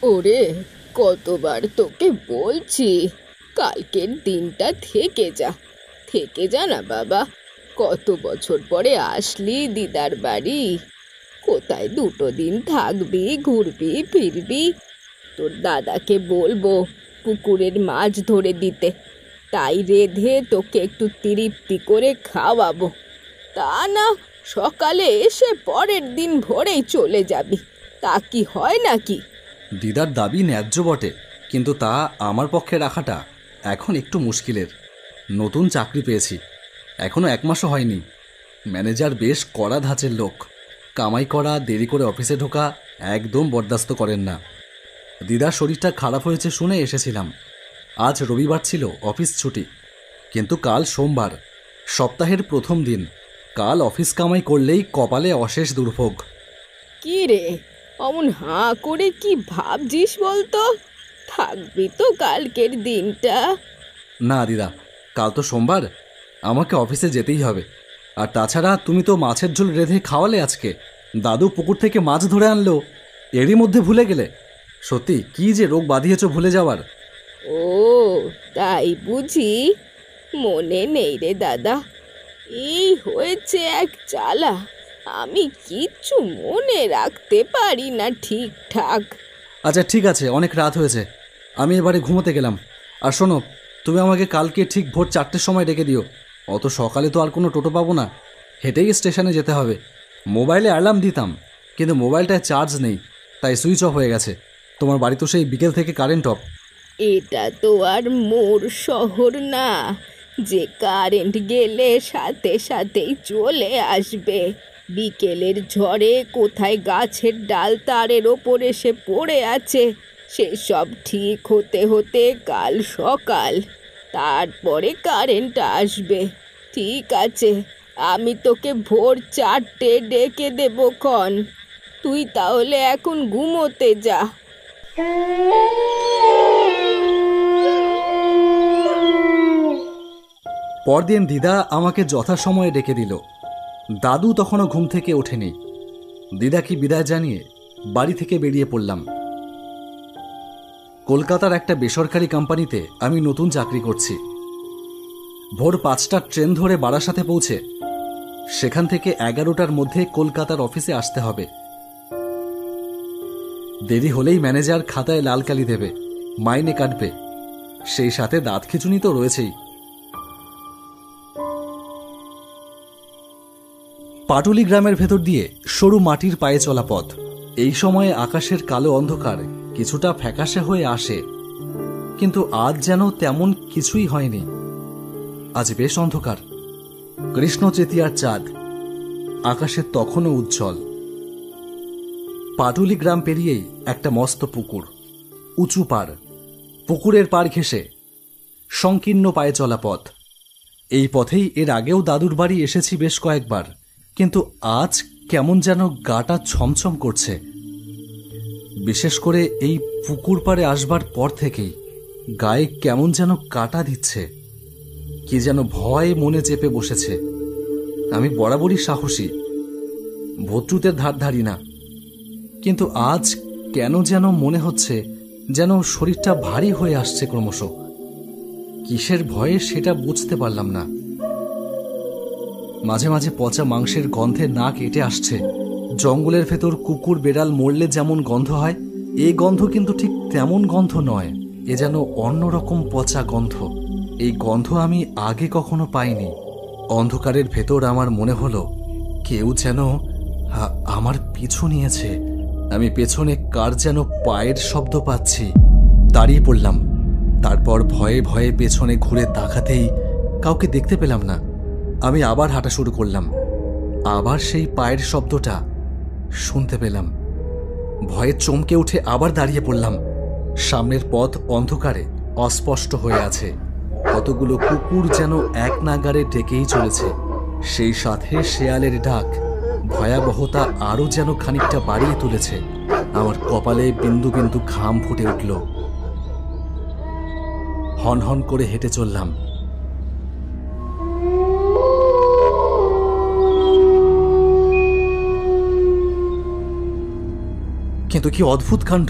ওরে, কতবার তোকে বলছি কালকের দিনটা থেকে যা না বাবা। কত বছর পরে আসলি দিদার বাড়ি। কোথায় দুটো দিন থাকবি, ঘুরবি ফিরবি। তোর দাদাকে বলবো পুকুরের মাছ ধরে দিতে, তাই রেঁধে তোকে একটু তৃপ্তি করে খাওয়াবো। তা না, সকালে এসে পরের দিন ভোরেই চলে যাবি, তা কি হয় নাকি? দিদার দাবি ন্যায্য বটে, কিন্তু তা আমার পক্ষে রাখাটা এখন একটু মুশকিলের। নতুন চাকরি পেয়েছি, এখনও 1 মাসও হয়নি। ম্যানেজার বেশ কড়া ধাঁচের লোক। কামাই করা, দেরি করে অফিসে ঢোকা একদম বরদাস্ত করেন না। দিদার শরীরটা খারাপ হয়েছে শুনে এসেছিলাম। আজ রবিবার ছিল, অফিস ছুটি, কিন্তু কাল সোমবার, সপ্তাহের প্রথম দিন। কাল অফিস কামাই করলেই কপালে অশেষ দুর্ভোগ। কি রে, অমন হাঁ করে কি ভাবছিস বলতো? থাকবি তো কালকের দিনটা? না দিদা, কাল তো সোমবার, আমাকে অফিসে যেতেই হবে। আর তাছাড়া তুমি তো মাছের ঝোল রেঁধে খাওয়ালে আজকে। দাদু পুকুর থেকে মাছ ধরে আনলো, এরই মধ্যে ভুলে গেলে? সত্যি কি যে রোগ বাঁধিয়েছ ভুলে যাওয়ার। ও, তাই বুঝি? মনে নেই রে দাদা, এই হয়েছে এক জ্বালা, আমি কিচ্ছু মনে রাখতে পারি না ঠিকঠাক। আচ্ছা ঠিক আছে, অনেক রাত হয়েছে, আমি এবারে ঘুমোতে গেলাম। আর শোনো, তুমি আমাকে কালকে ঠিক ভোর 4টের সময় ডেকে দিও। অত সকালে তো আর কোনো টোটো পাবো না, হেঁটেই স্টেশনে যেতে হবে। মোবাইলে অ্যালার্ম দিতাম, কিন্তু মোবাইলটায় চার্জ নেই, তাই সুইচ অফ হয়ে গেছে। তোমার বাড়ি তো সেই বিকেল থেকে কারেন্ট অফ। এটা তো আর মোর শহর না যে কারেন্ট গেলে সাথে সাথেই চলে আসবে। বিকেলের ঝড়ে কোথায় গাছের ডাল তারের ওপর এসে পড়ে আছে, সেসব ঠিক হতে হতে কাল সকাল, তারপরে কারেন্ট আসবে। ঠিক আছে, আমি তোকে ভোর 4টে ডেকে দেবো ক্ষণ। তুই তাহলে এখন ঘুমোতে যা। পরদিন দিদা আমাকে যথাসময়ে ডেকে দিল। দাদু তখনও ঘুম থেকে ওঠেনি। দিদাকে বিদায় জানিয়ে বাড়ি থেকে বেরিয়ে পড়লাম। কলকাতার একটা বেসরকারি কোম্পানিতে আমি নতুন চাকরি করছি। ভোর 5টার ট্রেন ধরে বারাসাতে পৌঁছে সেখান থেকে 11টার মধ্যে কলকাতার অফিসে আসতে হবে। দেরি হলেই ম্যানেজার খাতায় লাল কালি দেবে, মাইনে কাটবে, সেই সাথে দাঁত খিঁচুনি তো রয়েছেই। পাটুলি গ্রামের ভেতর দিয়ে সরু মাটির পায়ে চলা পথ। এই সময়ে আকাশের কালো অন্ধকার কিছুটা ফ্যাকাশে হয়ে আসে, কিন্তু আজ যেন তেমন কিছুই হয়নি। আজ বেশ অন্ধকার। কৃষ্ণ তৃতীয়ার চাঁদ আকাশে তখনও উজ্জ্বল। পাটুলি গ্রাম পেরিয়েই একটা মস্ত পুকুর, উঁচু পাড়, পুকুরের পাড় ঘেঁষে সংকীর্ণ পায়ে চলা পথ। এই পথেই এর আগেও দাদুর বাড়ি এসেছি বেশ কয়েকবার, কিন্তু আজ কেমন যেন গাটা ছমছম করছে। বিশেষ করে এই পুকুর পাড়ে আসবার পর থেকেই গায়ে কেমন যেন কাটা দিচ্ছে, কি যেন ভয় মনে চেপে বসেছে। আমি বরাবরই সাহসী, ভদ্রুতের ধার ধারি না, কিন্তু আজ কেন যেন মনে হচ্ছে যেন শরীরটা ভারী হয়ে আসছে ক্রমশ। কিসের ভয়ে সেটা বুঝতে পারলাম না। মাঝে মাঝে পচা মাংসের গন্ধে নাক এঁটে আসছে। জঙ্গলের ভেতর কুকুর বেড়াল মরলে যেমন গন্ধ হয়, এই গন্ধ কিন্তু ঠিক তেমন গন্ধ নয়। এ যেন অন্যরকম পচা গন্ধ। এই গন্ধ আমি আগে কখনো পাইনি। অন্ধকারের ভেতর আমার মনে হলো কেউ যেন আমার পিছু নিয়েছে। আমি পেছনে কার যেন পায়ের শব্দ পাচ্ছি। দাঁড়িয়ে পড়লাম। তারপর ভয়ে ভয়ে পেছনে ঘুরে তাকাতেই কাউকে দেখতে পেলাম না। আমি আবার হাঁটা শুরু করলাম। আবার সেই পায়ের শব্দটা শুনতে পেলাম। ভয়ে চমকে উঠে আবার দাঁড়িয়ে পড়লাম। সামনের পথ অন্ধকারে অস্পষ্ট হয়ে আছে। কতগুলো কুকুর যেন এক নাগারে ডেকেই চলেছে। সেই সাথে শেয়ালের ডাক ভয়াবহতা আরও যেন খানিকটা বাড়িয়ে তুলেছে। আমার কপালে বিন্দু বিন্দু ঘাম ফুটে উঠল। হন হন করে হেঁটে চললাম। কিন্তু কি অদ্ভুত কাণ্ড!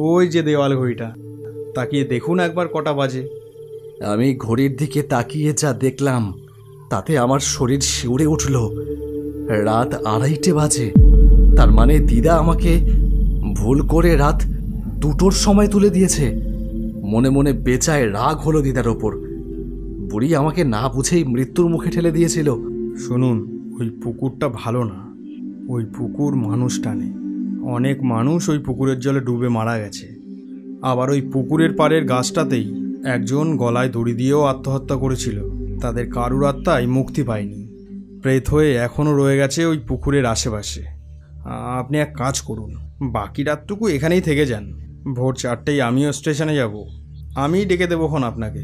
ওই যে দেওয়াল ঘড়িটা, তাকিয়ে দেখুন একবার কটা বাজে। আমি ঘড়ির দিকে তাকিয়ে যা দেখলাম তাতে আমার শরীর শিউরে উঠল। রাত 2:30 বাজে। তার মানে দিদা আমাকে ভুল করে রাত 2টোর সময় তুলে দিয়েছে। মনে মনে বেচায় রাগ হলো দিদার ওপর। বুড়ি আমাকে না বুঝেই মৃত্যুর মুখে ঠেলে দিয়েছিল। শুনুন, ওই পুকুরটা ভালো না। ওই পুকুর মানুষ টানে। অনেক মানুষ ওই পুকুরের জলে ডুবে মারা গেছে। আবার ওই পুকুরের পাড়ের গাছটাতেই একজন গলায় দড়ি দিয়েও আত্মহত্যা করেছিল। তাদের কারুর আত্মাই মুক্তি পায়নি, প্রেত হয়ে এখনও রয়ে গেছে ওই পুকুরের আশেপাশে। আপনি এক কাজ করুন, বাকি রাতটুকু এখানেই থেকে যান। ভোর 4টেই আমিও স্টেশনে যাব। আমিই ডেকে দেবোখন আপনাকে।